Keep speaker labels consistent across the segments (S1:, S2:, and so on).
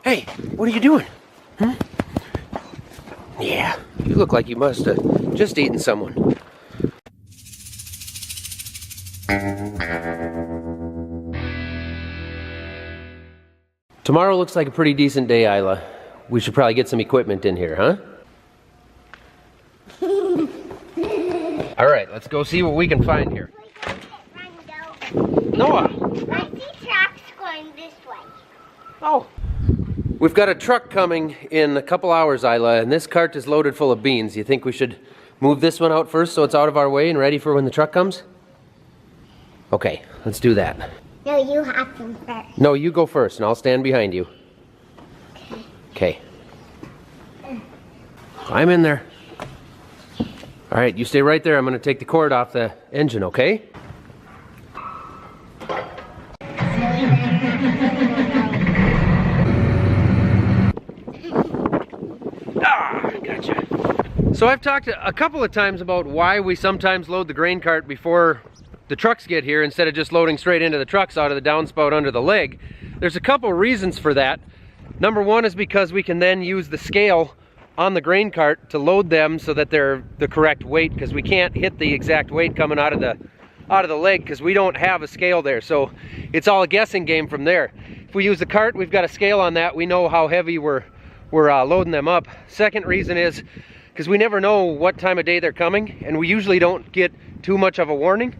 S1: Hey, what are you doing? Yeah, you look like you must have just eaten someone. Tomorrow looks like a pretty decent day, Isla. We should probably get some equipment in here, huh? All right, let's go see what we can find here. Noah!
S2: I see trucks going this way.
S1: Oh! We've got a truck coming in a couple hours, Isla, and this cart is loaded full of beans. You think we should move this one out first so it's out of our way and ready for when the truck comes? Okay, let's do that.
S2: No, you have to first.
S1: No, you go first and I'll stand behind you. Okay. Climb in there. All right, you stay right there. I'm going to take the cord off the engine, okay? Gotcha. So I've talked a couple of times about why we sometimes load the grain cart before the trucks get here instead of just loading straight into the trucks out of the downspout under the leg. There's a couple reasons for that. Number one is because we can then use the scale on the grain cart to load them so that they're the correct weight, because we can't hit the exact weight coming out of the leg because we don't have a scale there. So it's all a guessing game from there. If we use the cart, we've got a scale on that. We know how heavy we're loading them up. Second reason is because we never know what time of day they're coming, and we usually don't get too much of a warning.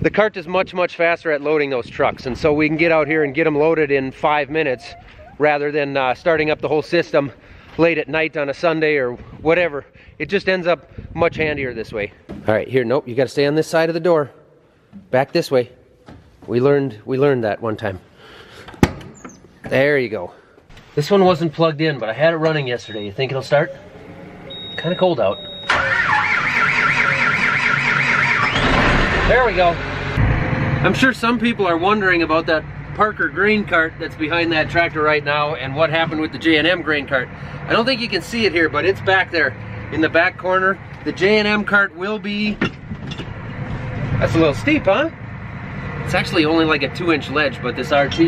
S1: The cart is much faster at loading those trucks, and so we can get out here and get them loaded in 5 minutes rather than starting up the whole system late at night on a Sunday or whatever. It just ends up much handier this way. All right, here, nope, you got to stay on this side of the door. Back this way. We learned that one time. There you go. This one wasn't plugged in, but I had it running yesterday. You think it'll start? Kind of cold out. There we go. I'm sure some people are wondering about that Parker grain cart that's behind that tractor right now and what happened with the J&M grain cart. I don't think you can see it here, but it's back there in the back corner. The J&M cart will be... That's a little steep, huh? It's actually only like a 2-inch ledge, but this RT,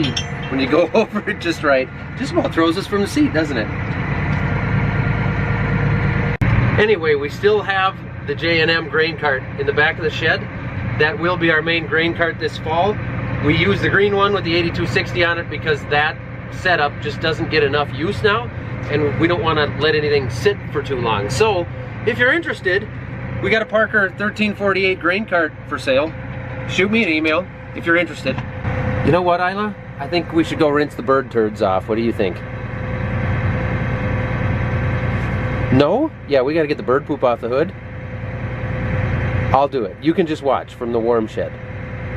S1: when you go over it just right, just about throws us from the seat, doesn't it? Anyway, we still have the J&M grain cart in the back of the shed. That will be our main grain cart this fall. We use the green one with the 8260 on it because that setup just doesn't get enough use now, and we don't want to let anything sit for too long. So, if you're interested, we got a Parker 1348 grain cart for sale. Shoot me an email if you're interested. You know what, Isla? I think we should go rinse the bird turds off. What do you think? No? Yeah, we gotta get the bird poop off the hood. I'll do it. You can just watch from the warm shed.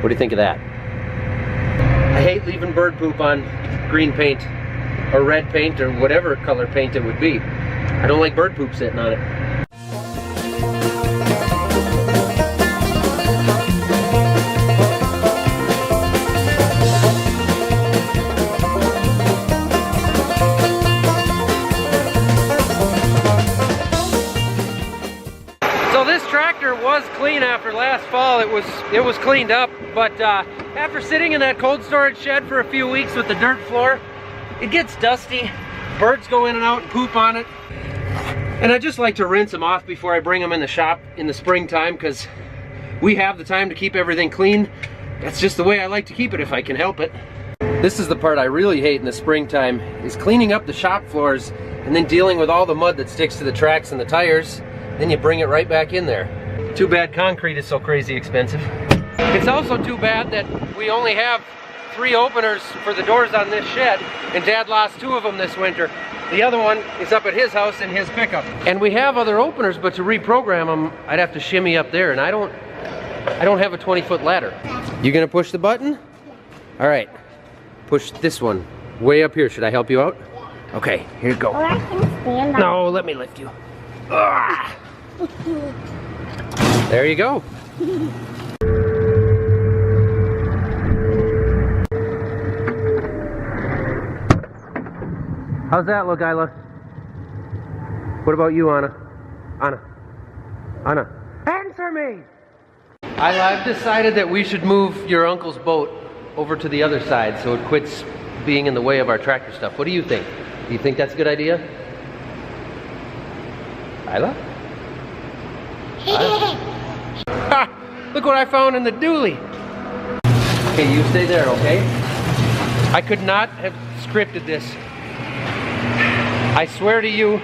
S1: What do you think of that? I hate leaving bird poop on green paint or red paint or whatever color paint it would be. I don't like bird poop sitting on it. Was clean after last fall. It was cleaned up, but after sitting in that cold storage shed for a few weeks with the dirt floor, it gets dusty. Birds go in and out and poop on it, and I just like to rinse them off before I bring them in the shop in the springtime, because we have the time to keep everything clean. That's just the way I like to keep it if I can help it. This is the part I really hate in the springtime, is cleaning up the shop floors and then dealing with all the mud that sticks to the tracks and the tires. Then you bring it right back in there. Too bad concrete is so crazy expensive. It's also too bad that we only have 3 openers for the doors on this shed, and Dad lost 2 of them this winter. The other one is up at his house in his pickup. And we have other openers, but to reprogram them, I'd have to shimmy up there, and I don't have a 20-foot ladder. You gonna push the button? All right, push this one way up here. Should I help you out? Okay, here you go.
S2: Or I can stand on.
S1: No, let me lift you. Ah. There you go. How's that look, Isla? What about you, Anna? Anna, answer me! Isla, I've decided that we should move your uncle's boat over to the other side so it quits being in the way of our tractor stuff. What do you think? Do you think that's a good idea? Isla? Ha! Look what I found in the dually. Okay, you stay there, okay? I could not have scripted this. I swear to you,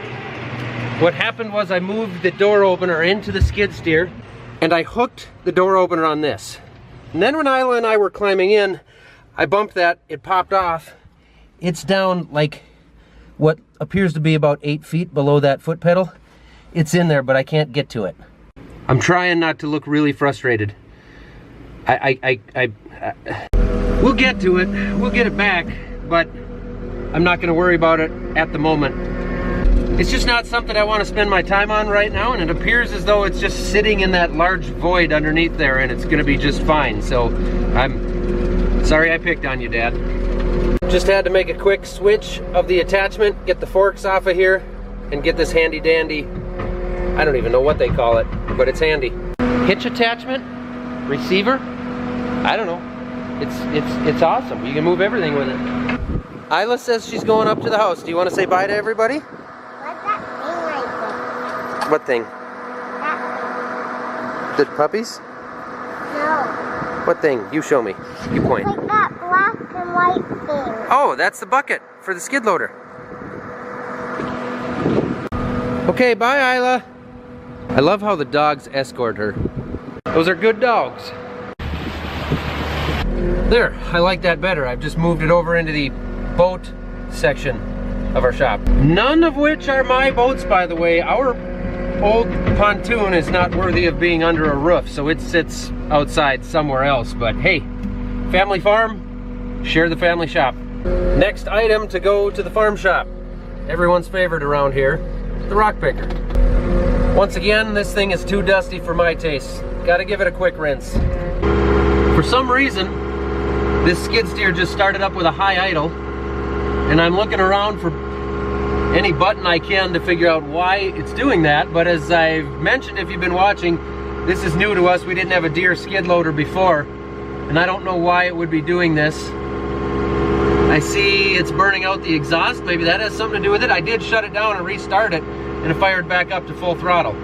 S1: what happened was I moved the door opener into the skid steer and I hooked the door opener on this. And then when Isla and I were climbing in, I bumped that, it popped off. It's down like what appears to be about 8 feet below that foot pedal. It's in there, but I can't get to it. I'm trying not to look really frustrated. We'll get to it, we'll get it back, but I'm not gonna worry about it at the moment. It's just not something I want to spend my time on right now, and it appears as though it's just sitting in that large void underneath there and it's gonna be just fine. So I'm sorry I picked on you, Dad. Just had to make a quick switch of the attachment, get the forks off of here, and get this handy dandy, I don't even know what they call it, but it's handy. Hitch attachment, receiver, I don't know. It's awesome. You can move everything with it. Isla says she's going up to the house. Do you want to say bye to everybody?
S2: What's that thing right there?
S1: What thing?
S2: That
S1: The puppies?
S2: no.
S1: What thing? You show me. You point.
S2: Like that black and white thing.
S1: Oh, that's the bucket for the skid loader. Okay, bye, Isla. I love how the dogs escort her. Those are good dogs. There, I like that better. I've just moved it over into the boat section of our shop. None of which are my boats, by the way. Our old pontoon is not worthy of being under a roof, so it sits outside somewhere else. But hey, family farm, share the family shop. Next item to go to the farm shop. Everyone's favorite around here, the rock picker. Once again, this thing is too dusty for my taste. Gotta give it a quick rinse. For some reason, this skid steer just started up with a high idle, and I'm looking around for any button I can to figure out why it's doing that. But as I've mentioned, if you've been watching, this is new to us. We didn't have a Deere skid loader before, and I don't know why it would be doing this. I see it's burning out the exhaust. Maybe that has something to do with it. I did shut it down and restart it, and it fired back up to full throttle.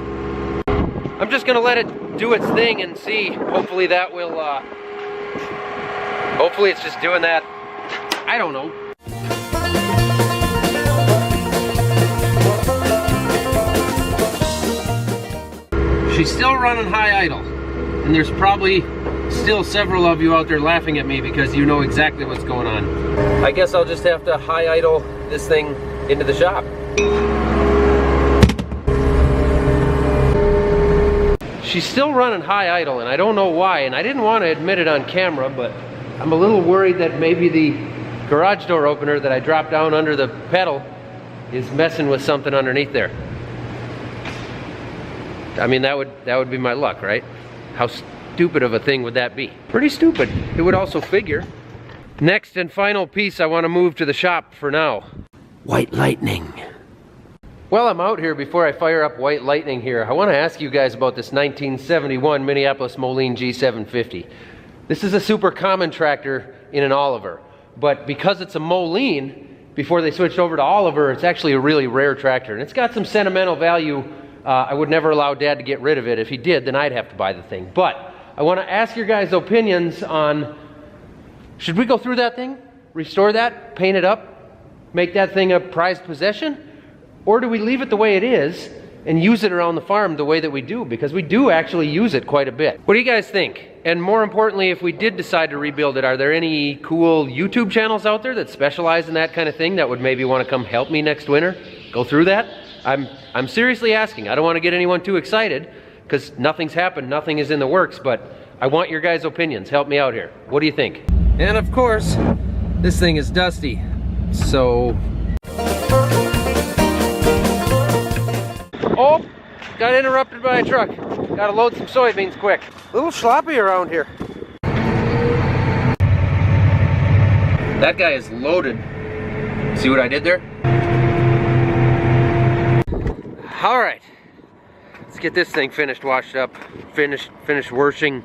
S1: I'm just gonna let it do its thing and see. Hopefully that will, hopefully it's just doing that. I don't know. She's still running high idle, and there's probably still several of you out there laughing at me because you know exactly what's going on. I guess I'll just have to high idle this thing into the shop. She's still running high idle, and I don't know why, and I didn't want to admit it on camera, but I'm a little worried that maybe the garage door opener that I dropped down under the pedal is messing with something underneath there. I mean, that would be my luck, right? How stupid of a thing would that be? Pretty stupid. It would also figure. Next and final piece I want to move to the shop for now. White lightning. Well, I'm out here before I fire up White Lightning here. I want to ask you guys about this 1971 Minneapolis Moline Gee 750. This is a super common tractor in an Oliver, but because it's a Moline, before they switched over to Oliver, it's actually a really rare tractor, and it's got some sentimental value. I would never allow Dad to get rid of it. If he did, then I'd have to buy the thing. But I want to ask your guys' opinions on, should we go through that thing, restore that, paint it up, make that thing a prized possession? Or do we leave it the way it is and use it around the farm the way that we do? Because we do actually use it quite a bit. What do you guys think? And more importantly, if we did decide to rebuild it, are there any cool YouTube channels out there that specialize in that kind of thing that would maybe want to come help me next winter go through that? I'm seriously asking. I don't want to get anyone too excited because nothing's happened, nothing is in the works, but I want your guys' opinions. Help me out here. What do you think? And of course, this thing is dusty, so... Oh, got interrupted by a truck. Gotta load some soybeans quick. A little sloppy around here. That guy is loaded. See what I did there? All right, let's get this thing finished, washed up, finished washing.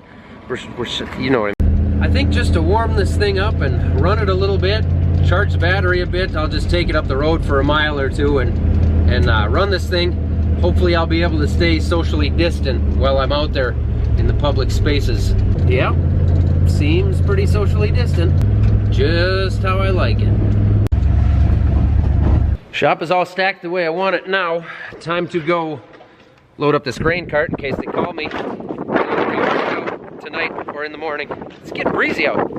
S1: You know what I mean. I think just to warm this thing up and run it a little bit, charge the battery a bit. I'll just take it up the road for a mile or two and run this thing. Hopefully I'll be able to stay socially distant while I'm out there in the public spaces. Yeah, seems pretty socially distant. Just how I like it. Shop is all stacked the way I want it now. Time to go load up this grain cart in case they call me tonight or in the morning. It's getting breezy out.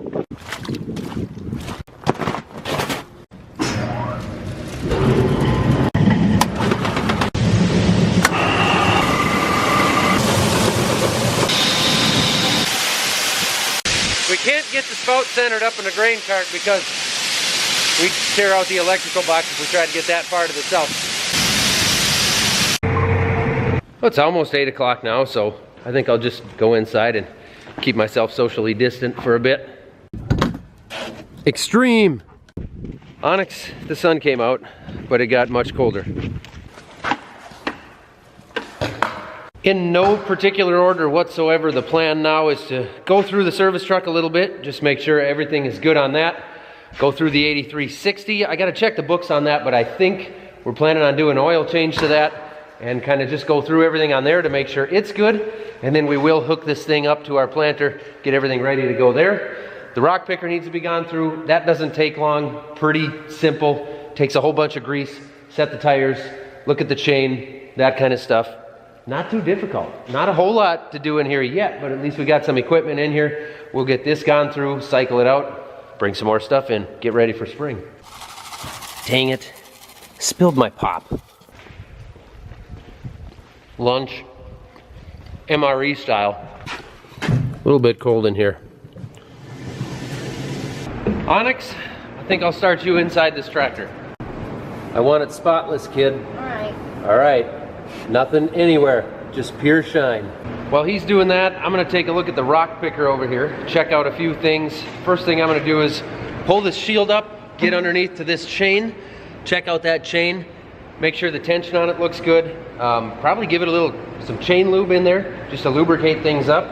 S1: We can't get the spout centered up in the grain cart because we tear out the electrical box if we try to get that far to the south. Well, it's almost 8 o'clock now, so I think I'll just go inside and keep myself socially distant for a bit. Extreme! Onyx, the sun came out, but it got much colder. In no particular order whatsoever, the plan now is to go through the service truck a little bit, just make sure everything is good on that. Go through the 8360. I gotta check the books on that, but I think we're planning on doing an oil change to that and kind of just go through everything on there to make sure it's good. And then we will hook this thing up to our planter, get everything ready to go there. The rock picker needs to be gone through. That doesn't take long, pretty simple. Takes a whole bunch of grease, set the tires, look at the chain, that kind of stuff. Not too difficult. Not a whole lot to do in here yet, but at least we got some equipment in here. We'll get this gone through, cycle it out, bring some more stuff in, get ready for spring. Dang it. Spilled my pop. Lunch. MRE style. A little bit cold in here. Onyx, I think I'll start you inside this tractor. I want it spotless, kid.
S2: Alright.
S1: Alright. Nothing anywhere, just pure shine. While he's doing that, I'm gonna take a look at the rock picker over here, check out a few things. First thing I'm gonna do is pull this shield up, get underneath to this chain, check out that chain, make sure the tension on it looks good. Probably give it some chain lube in there, just to lubricate things up.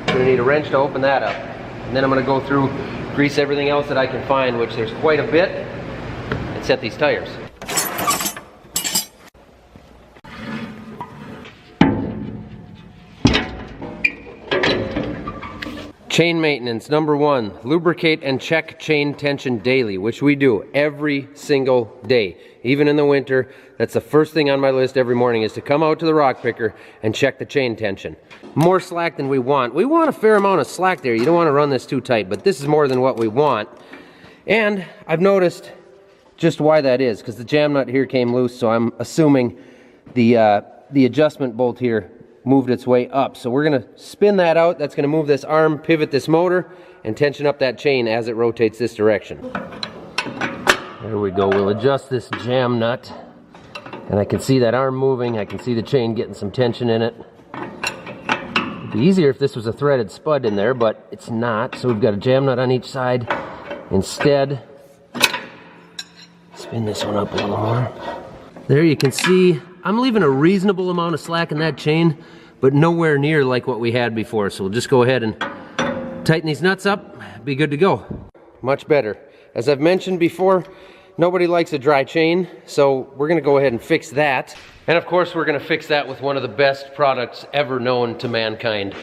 S1: Gonna need a wrench to open that up. And then I'm gonna go through, grease everything else that I can find, which there's quite a bit, and set these tires. Chain maintenance, number 1, lubricate and check chain tension daily, which we do every single day. Even in the winter, that's the first thing on my list every morning is to come out to the rock picker and check the chain tension. More slack than we want. We want a fair amount of slack there. You don't want to run this too tight, but this is more than what we want. And I've noticed just why that is, because the jam nut here came loose, so I'm assuming the adjustment bolt here moved its way up. So we're gonna spin that out. That's gonna move this arm, pivot this motor, and tension up that chain as it rotates this direction. There we go. We'll adjust this jam nut. And I can see that arm moving. I can see the chain getting some tension in it. It'd be easier if this was a threaded spud in there, but it's not. So we've got a jam nut on each side. Instead, spin this one up a little more. There you can see I'm leaving a reasonable amount of slack in that chain, but nowhere near like what we had before. So we'll just go ahead and tighten these nuts up, be good to go. Much better. As I've mentioned before, nobody likes a dry chain, so we're gonna go ahead and fix that. And of course, we're gonna fix that with one of the best products ever known to mankind.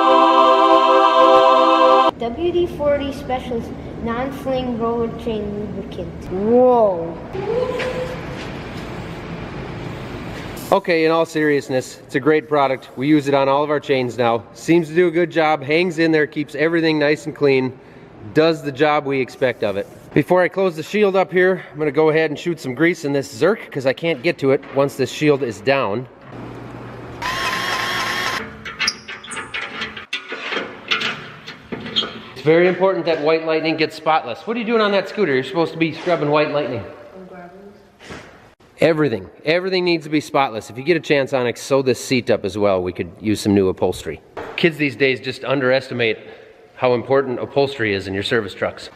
S2: WD-40 Specials Non-Fling Roller Chain Lubricant. Whoa.
S1: Okay, in all seriousness, it's a great product. We use it on all of our chains now. Seems to do a good job, hangs in there, keeps everything nice and clean, does the job we expect of it. Before I close the shield up here, I'm gonna go ahead and shoot some grease in this Zerk because I can't get to it once this shield is down. It's very important that White Lightning gets spotless. What are you doing on that scooter? You're supposed to be scrubbing White Lightning. Everything needs to be spotless. If you get a chance, Onyx, sew this seat up as well. We could use some new upholstery. Kids these days just underestimate how important upholstery is in your service trucks.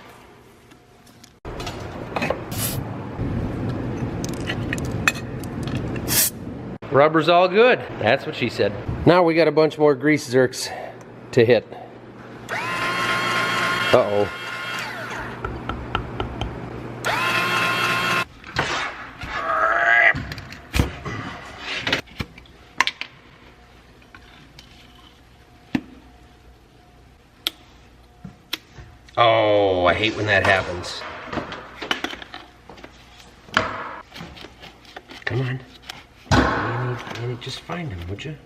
S1: Rubber's all good. That's what she said. Now we got a bunch more grease Zerks to hit. Uh-oh. I hate when that happens. Come on. Annie, just find him, would you?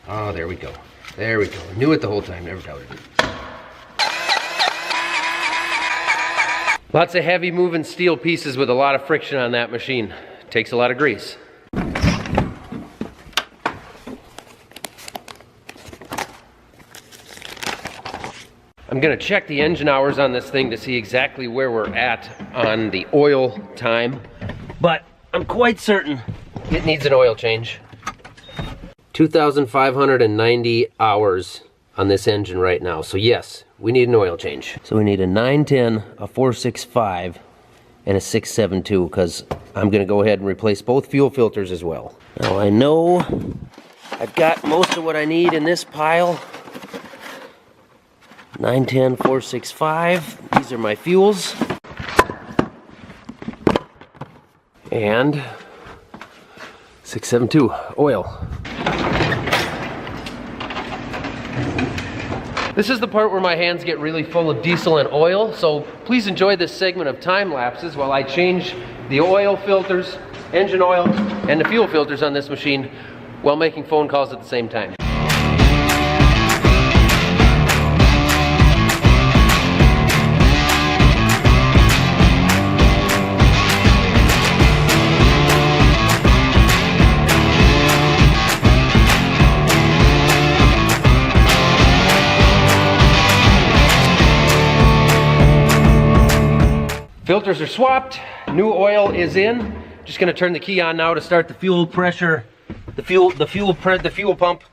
S1: Oh, there we go. There we go. Knew it the whole time, never doubted it. Lots of heavy moving steel pieces with a lot of friction on that machine. Takes a lot of grease. I'm gonna check the engine hours on this thing to see exactly where we're at on the oil time, but I'm quite certain it needs an oil change. 2,590 hours on this engine right now, so yes, we need an oil change. So we need a 910, a 465, and a 672, because I'm gonna go ahead and replace both fuel filters as well. Now I know I've got most of what I need in this pile. 910, 465, these are my fuels. And 672, oil. This is the part where my hands get really full of diesel and oil, so please enjoy this segment of time lapses while I change the oil filters, engine oil, and the fuel filters on this machine while making phone calls at the same time. Filters are swapped, new oil is in. Just gonna turn the key on now to start the fuel pressure, the fuel pump.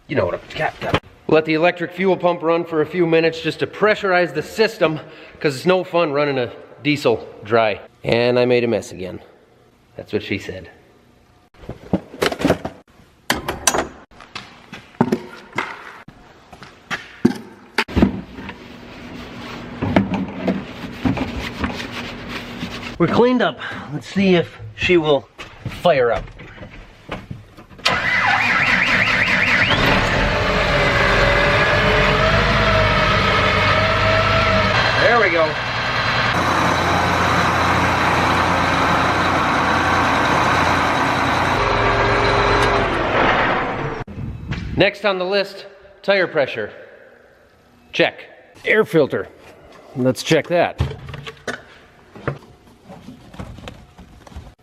S1: You know what I've got. Let the electric fuel pump run for a few minutes just to pressurize the system, because it's no fun running a diesel dry. And I made a mess again. That's what she said. We're cleaned up. Let's see if she will fire up. There we go. Next on the list, tire pressure. Check. Air filter. Let's check that.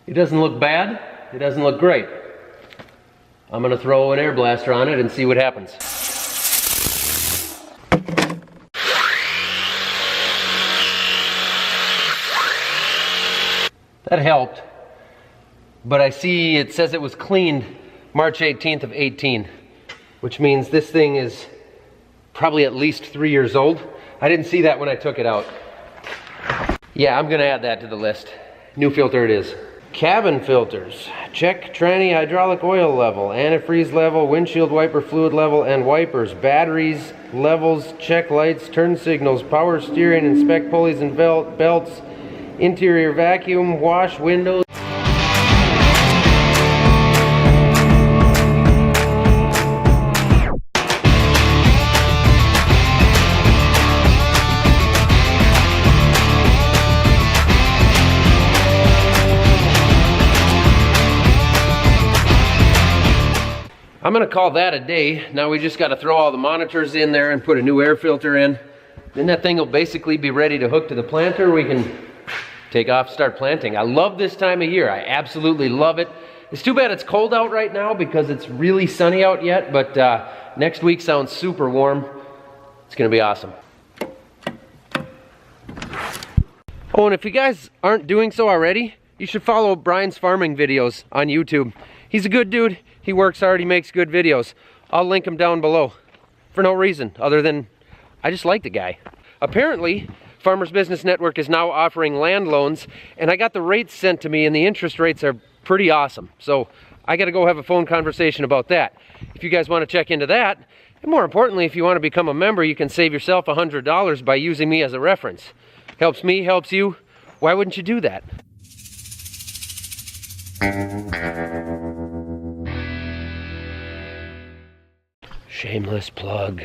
S1: It doesn't look bad, it doesn't look great. I'm gonna throw an air blaster on it and see what happens. That helped, but I see it says it was cleaned March 18th of 18, which means this thing is probably at least 3 years old. I didn't see that when I took it out. Yeah, I'm gonna add that to the list. New filter it is. Cabin filters. Check tranny hydraulic oil level, antifreeze level, windshield wiper fluid level, and wipers. Batteries, levels, check lights, turn signals, power steering, inspect pulleys and belts, interior vacuum, wash windows. I'm gonna call that a day. Now we just gotta throw all the monitors in there and put a new air filter in. Then that thing will basically be ready to hook to the planter. We can take off, start planting. I love this time of year. I absolutely love it. It's too bad it's cold out right now because it's really sunny out yet, but next week sounds super warm. It's gonna be awesome. Oh, and if you guys aren't doing so already, you should follow Brian's farming videos on YouTube. He's a good dude. He works hard, he makes good videos. I'll link him down below for no reason other than I just like the guy. Apparently, Farmers Business Network is now offering land loans, and I got the rates sent to me, and the interest rates are pretty awesome. So I gotta go have a phone conversation about that. If you guys wanna check into that, and more importantly, if you wanna become a member, you can save yourself $100 by using me as a reference. Helps me, helps you. Why wouldn't you do that? Shameless plug.